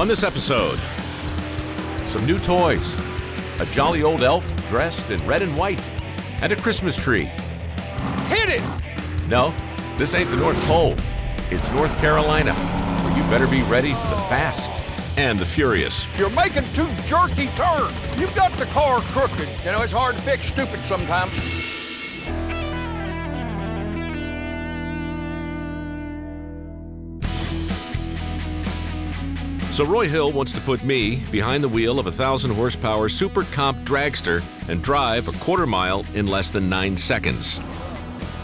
On this episode, some new toys, a jolly old elf dressed in red and white, and a Christmas tree. Hit it! No, this ain't the North Pole. It's North Carolina, where you better be ready for the fast and the furious. You're making too jerky turns. You've got the car crooked. You know, it's hard to fix stupid sometimes. So Roy Hill wants to put me behind the wheel of a 1,000 horsepower super comp dragster and drive a quarter mile in less than 9 seconds.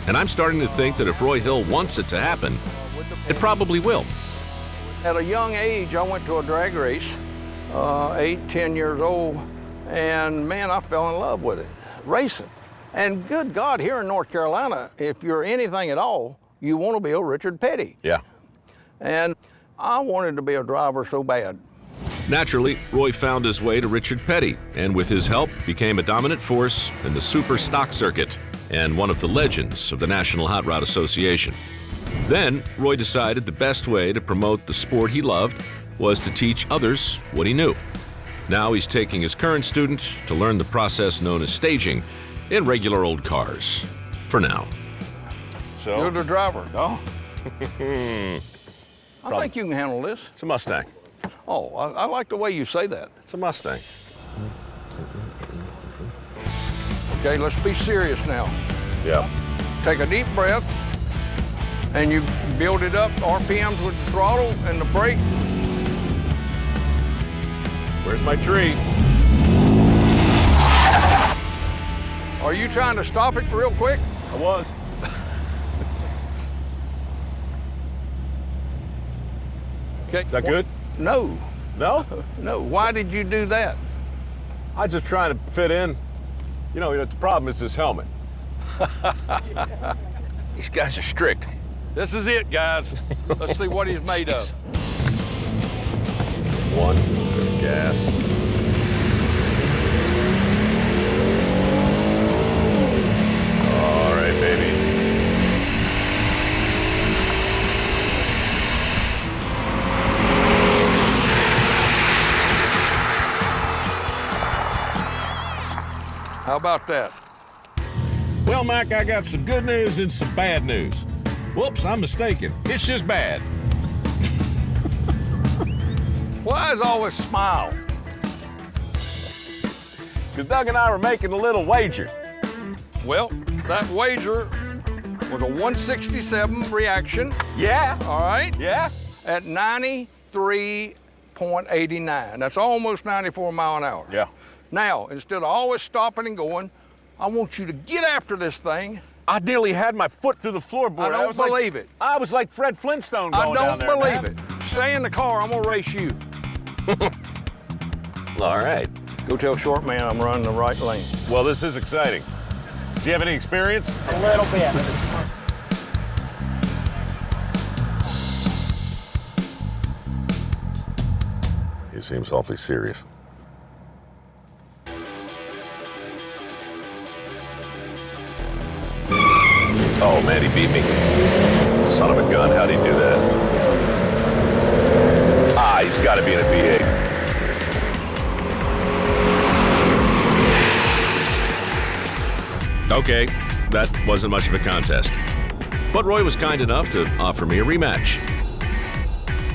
And I'm starting to think that if Roy Hill wants it to happen, it probably will. At a young age, I went to a drag race, 8, 10 years old, and man, I fell in love with it, racing. And good God, here in North Carolina, if you're anything at all, you want to be a Richard Petty. Yeah. And I wanted to be a driver so bad. Naturally, Roy found his way to Richard Petty, and with his help, became a dominant force in the super stock circuit and one of the legends of the National Hot Rod Association. Then, Roy decided the best way to promote the sport he loved was to teach others what he knew. Now he's taking his current student to learn the process known as staging in regular old cars. For now. So, You're the driver. no, I think you can handle this. It's a Mustang. Oh, I like the way you say that. It's a Mustang. Okay, let's be serious now. Yeah. Take a deep breath, and you build it up, RPMs with the throttle and the brake. Where's my tree? Are you trying to stop it real quick? I was. Okay. Is that good? No, No? no. Why did you do that? I'm just trying to fit in. You know, the problem is this helmet. These guys are strict. This is it, guys. Let's see what he's made of. One, bit of gas. All right, baby. How about that? Well, Mike, I got some good news and some bad news. Whoops, I'm mistaken. It's just bad. Why is always smile? Because Doug and I were making a little wager. Well, that wager was a 167 reaction, Yeah? all right, Yeah? at 93.89. That's almost 94 mile an hour. Yeah. Now, instead of always stopping and going, I want you to get after this thing. I nearly had my foot through the floorboard. I don't was like- believe it. I was like Fred Flintstone going I down don't there, believe man. it. Stay in the car, I'm gonna race you. All right. Go tell Short Man I'm running the right lane. Well, this is exciting. Does he have any experience? A little bit. He seems awfully serious. Oh, man, he beat me. Son of a gun, how'd he do that? Ah, he's got to be in a V8. Okay, that wasn't much of a contest. But Roy was kind enough to offer me a rematch.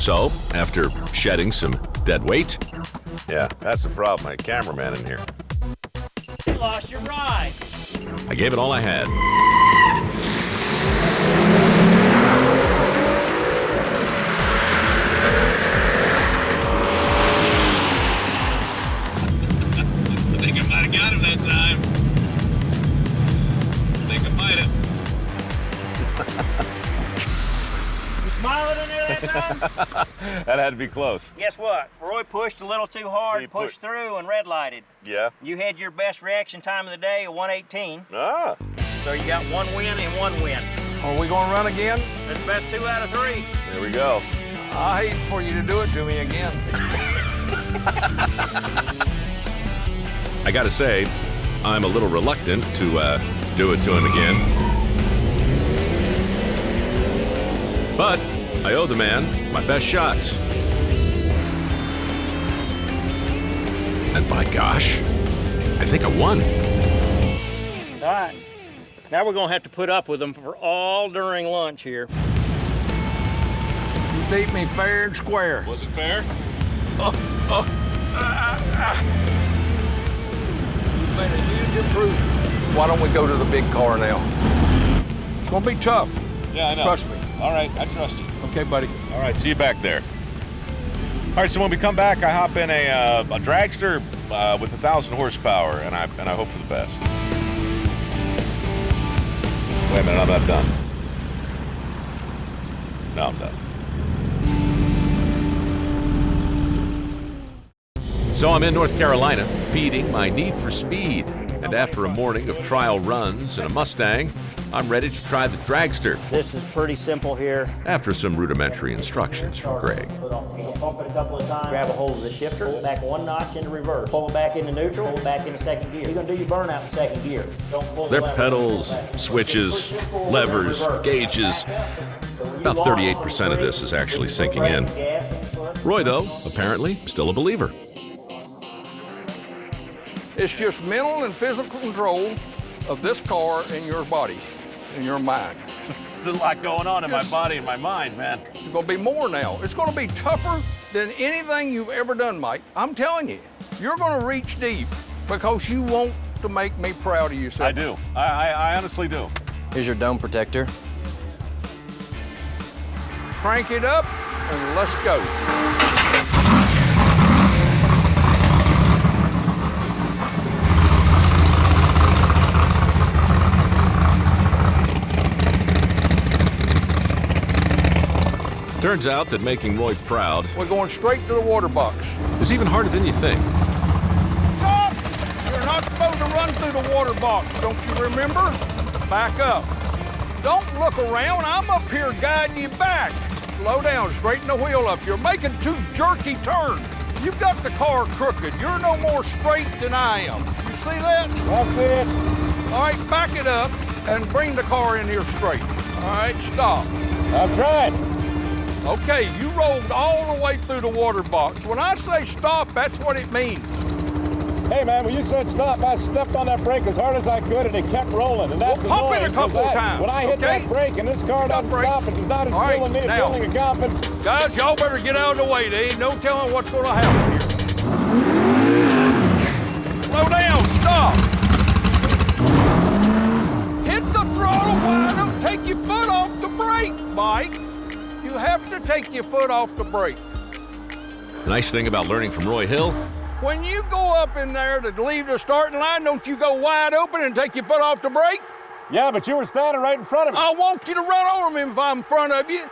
So, after shedding some dead weight, Yeah, that's the problem. My cameraman in here. You lost your ride. I gave it all I had. I think I might have got him that time. I think I might have. You smiling in there that time? That had to be close. Guess what? Roy pushed a little too hard, He pushed pushed. through, and red lighted. Yeah. You had your best reaction time of the day, a 118. Ah. So you got one win and one win. Are we gonna run again? That's best 2 out of 3. There we go. I hate for you to do it to me again. I gotta say, I'm a little reluctant to do it to him again. But I owe the man my best shot. And by gosh, I think I won. All right. Now we're gonna have to put up with them for all during lunch here. You beat me fair and square. Was it fair? You've made a huge improvement. Why don't we go to the big car now? It's gonna be tough. Yeah, I know. Trust me. All right, I trust you. Okay, buddy. All right, see you back there. All right, so when we come back, I hop in a dragster with 1,000 horsepower, and I hope for the best. Wait a minute, I'm not done. No, I'm done. So I'm in North Carolina, feeding my need for speed. And after a morning of trial runs in a Mustang, I'm ready to try the dragster. This is pretty simple here. After some rudimentary instructions from Greg. Pump it a couple of times. Grab a hold of the shifter, back one notch into reverse. Pull it back into neutral, pull it back into second gear. You're gonna do your burnout in second gear. Don't pull the Their lever. pedals, switches, levers, gauges. About 38% of this is actually sinking in. Roy, though, apparently still a believer. It's just mental and physical control of this car in your body, in your mind. There's a lot going on in my Just- body and my mind, man. It's gonna be more now. It's gonna be tougher than anything you've ever done, Mike. I'm telling you, you're gonna reach deep because you want to make me proud of you, sir. I do. I honestly do. Here's your dome protector. Crank it up and let's go. Turns out that making Roy proud We're going straight to the water box. is even harder than you think. Stop! You're not supposed to run through the water box, don't you remember? Back up. Don't look around, I'm up here guiding you back. Slow down, straighten the wheel up. You're making two jerky turns. You've got the car crooked. You're no more straight than I am. You see that? That's it. All right, back it up and bring the car in here straight. All right, stop. I've tried. Okay, you rolled all the way through the water box. When I say stop, that's what it means. Hey, man, when you said stop, I stepped on that brake as hard as I could, and it kept rolling. And that's Well, pump it a annoying, couple 'cause times, when I hit okay? that brake and this car doesn't brake. stop, it does not All right, instill in me a now. feeling of confidence. Guys, y'all better get out of the way. There ain't no telling what's gonna happen here. Slow down, stop. Hit the throttle wide up. Take your foot off the brake, Mike. You have to take your foot off the brake. The nice thing about learning from Roy Hill, When you go up in there to leave the starting line, don't you go wide open and take your foot off the brake? Yeah, but you were standing right in front of me. I want you to run over me if I'm in front of you.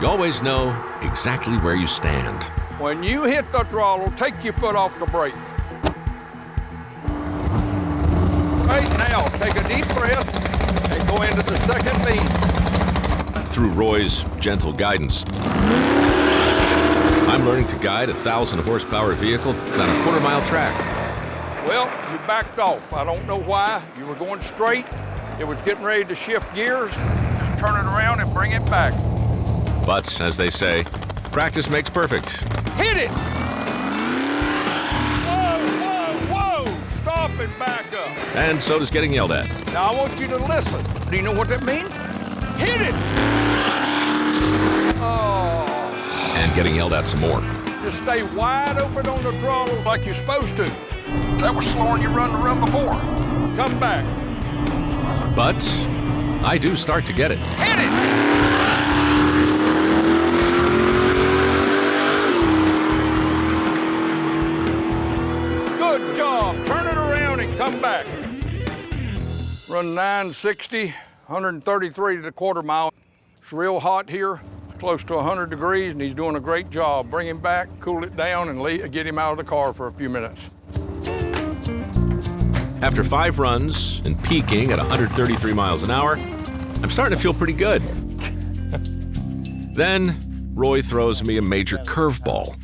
you always know exactly where you stand. When you hit the throttle, take your foot off the brake. Right now, take a deep breath and go into the second beam. Through Roy's gentle guidance, I'm learning to guide a 1,000 horsepower vehicle down a quarter-mile track. Well, you backed off. I don't know why. You were going straight. It was getting ready to shift gears. Just turn it around and bring it back. But, as they say, practice makes perfect. Hit it! Whoa! Stop and back up. And so does getting yelled at. Now, I want you to listen. Do you know what that means? Hit it! Oh. And getting yelled at some more. Just stay wide open on the throttle like you're supposed to. That was slower than you run the run before. Come back. But I do start to get it. Hit it! Good job. Turn it around and come back. Run 960, 133 to the quarter mile. It's real hot here. Close to 100 degrees, and he's doing a great job. Bring him back, cool it down, and get him out of the car for a few minutes. After 5 runs and peaking at 133 miles an hour, I'm starting to feel pretty good. Then Roy throws me a major curveball.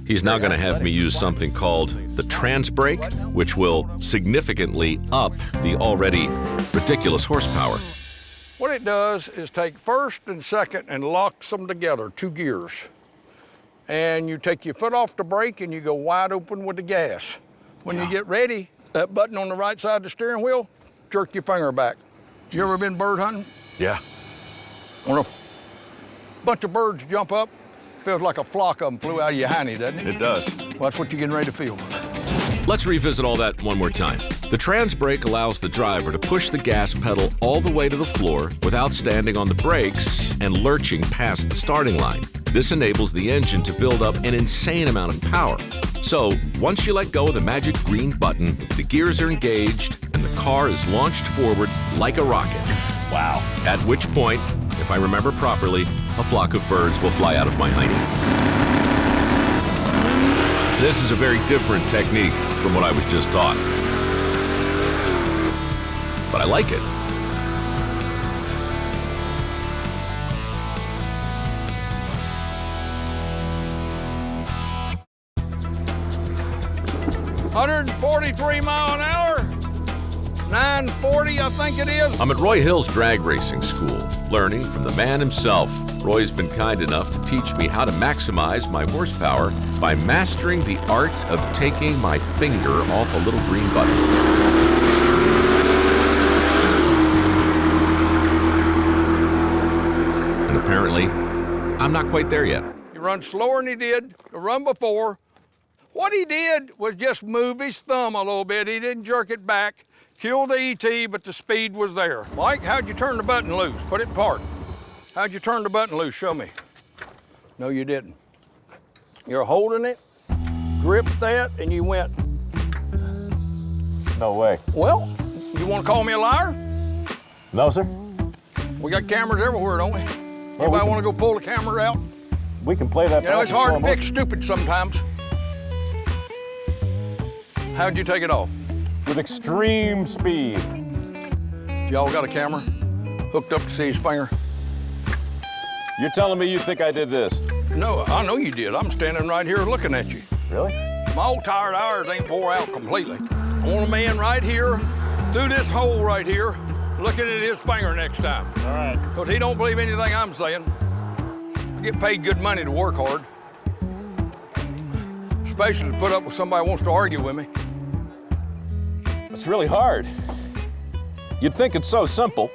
He's now going to have me use something called the Transbrake, which will significantly up the already ridiculous horsepower. What it does is take first and second and locks them together, 2 gears. And you take your foot off the brake and you go wide open with the gas. When you get ready, that button on the right side of the steering wheel, jerk your finger back. You ever been bird hunting? Yeah. When a bunch of birds jump up, feels like a flock of them flew out of your hiney, doesn't it? It does. Well, that's what you're getting ready to feel. Let's revisit all that one more time. The Transbrake allows the driver to push the gas pedal all the way to the floor without standing on the brakes and lurching past the starting line. This enables the engine to build up an insane amount of power. So, once you let go of the magic green button, the gears are engaged and the car is launched forward like a rocket. Wow. At which point, if I remember properly, a flock of birds will fly out of my hiney. This is a very different technique from what I was just taught. But I like it. $143 miles an hour, 940, I think it is. I'm at Roy Hill's drag racing school, learning from the man himself. Roy's been kind enough to teach me how to maximize my horsepower by mastering the art of taking my finger off a little green button. And apparently, I'm not quite there yet. He runs slower than he did the run before. What he did was just move his thumb a little bit. He didn't jerk it back, kill the ET, but the speed was there. Mike, how'd you turn the button loose? Put it in park. How'd you turn the button loose? Show me. No, you didn't. You're holding it, gripped that, and you went. No way. Well, you want to call me a liar? No, sir. We got cameras everywhere, don't we? Well, Anybody want to go pull the camera out? We can play that. You know, it's hard to fix stupid sometimes. How'd you take it off? With extreme speed. Y'all got a camera hooked up to see his finger? You're telling me you think I did this? No, I know you did. I'm standing right here looking at you. Really? My old tired hours ain't pour out completely. I want a man right here, through this hole right here, looking at his finger next time. All right. Because he don't believe anything I'm saying. I get paid good money to work hard. Especially to put up with somebody who wants to argue with me. It's really hard. You'd think it's so simple,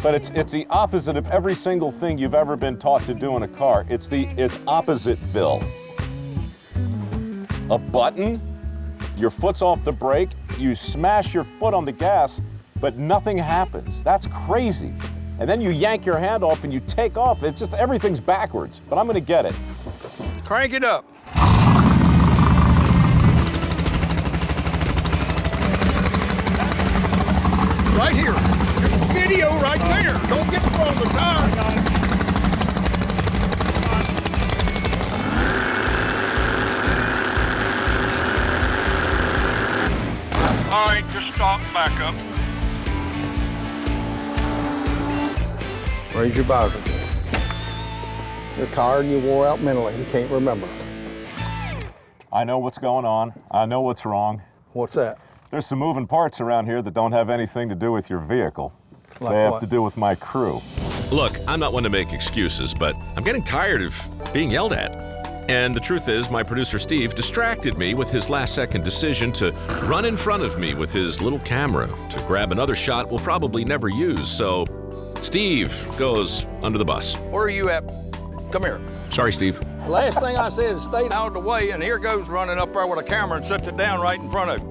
but it's the opposite of every single thing you've ever been taught to do in a car. It's opposite-ville. A button, your foot's off the brake, you smash your foot on the gas, but nothing happens. That's crazy. And then you yank your hand off and you take off. It's just, everything's backwards, but I'm gonna get it. Crank it up. Right here. There's video right there. Don't get from the tire. All right, just stop, back up. Raise your visor. You're tired and you wore out mentally. You can't remember. I know what's going on. I know what's wrong. What's that? There's some moving parts around here that don't have anything to do with your vehicle. Like they have what? to do with my crew. Look, I'm not one to make excuses, but I'm getting tired of being yelled at. And the truth is, my producer Steve distracted me with his last-second decision to run in front of me with his little camera to grab another shot we'll probably never use, so Steve goes under the bus. Where are you at? Come here. Sorry, Steve. Last thing I said is stay out of the way, and here goes running up there with a camera and sets it down right in front of you.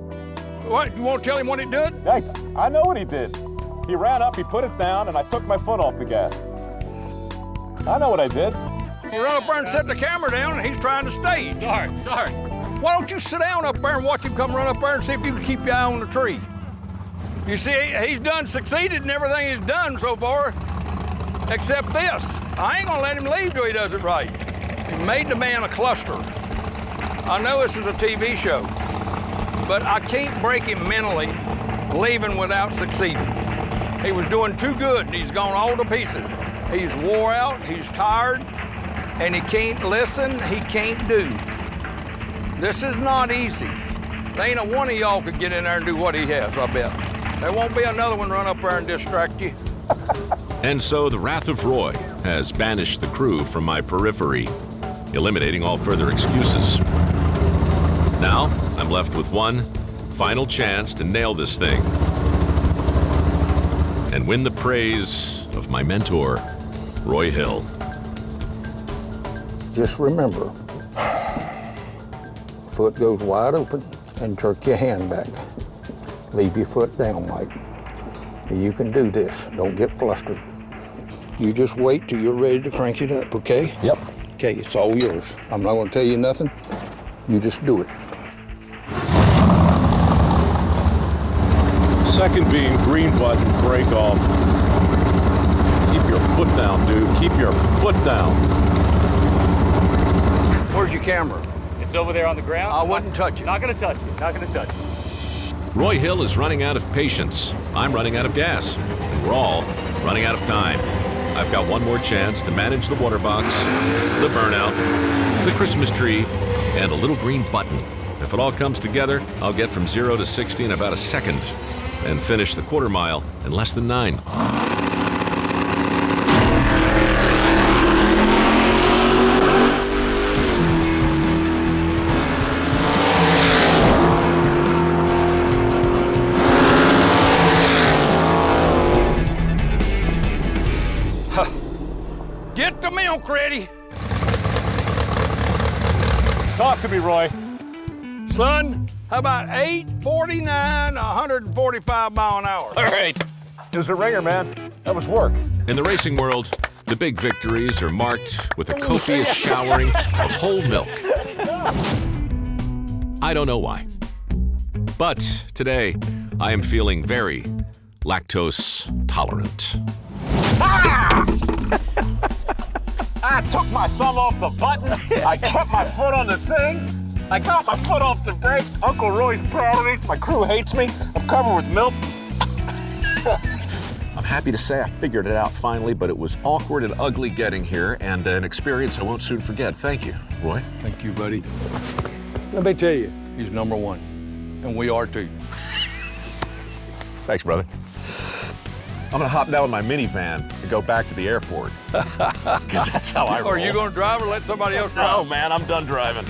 What, you won't tell him what he did? Hey, I know what he did. He ran up, he put it down, and I took my foot off the gas. I know what I did. You run up there and set the camera down, and he's trying to stage. Sorry. Why don't you sit down up there and watch him come run up there and see if you can keep your eye on the tree? You see, he's succeeded in everything he's done so far, except this. I ain't gonna let him leave till he does it right. He made the man a cluster. I know this is a TV show, but I can't break him mentally, leaving without succeeding. He was doing too good, and he's gone all to pieces. He's wore out, he's tired, and he can't listen, he can't do. This is not easy. There ain't a one of y'all could get in there and do what he has, I bet. There won't be another one run up there and distract you. And so the wrath of Roy has banished the crew from my periphery, eliminating all further excuses. Now, I'm left with one final chance to nail this thing and win the praise of my mentor, Roy Hill. Just remember, foot goes wide open and jerk your hand back. Leave your foot down, Mike. You can do this. Don't get flustered. You just wait till you're ready to crank it up, okay? Yep. Okay, it's all yours. I'm not gonna tell you nothing. You just do it. Second being green button, break off. Keep your foot down, dude. Keep your foot down. Where's your camera? It's over there on the ground. I wouldn't touch it. Not gonna touch it. Not gonna touch it. Roy Hill is running out of patience. I'm running out of gas. And we're all running out of time. I've got one more chance to manage the water box, the burnout, the Christmas tree, and a little green button. If it all comes together, I'll get from 0 to 60 in about a second and finish the quarter mile in less than 9. Get the milk ready. Talk to me, Roy. Son, how about 849, 145 mile an hour? All right. It was a ringer, man. That was work. In the racing world, the big victories are marked with a copious showering of whole milk. I don't know why. But today, I am feeling very lactose tolerant. I took my thumb off the button. I kept my foot on the thing. I got my foot off the brake. Uncle Roy's proud of me. My crew hates me. I'm covered with milk. I'm happy to say I figured it out finally, but it was awkward and ugly getting here, and an experience I won't soon forget. Thank you, Roy. Thank you, buddy. Let me tell you, he's number one, and we are too. Thanks, brother. I'm gonna hop down with my minivan and go back to the airport. Because that's how I roll. Are you gonna drive or let somebody else drive? No, man, I'm done driving.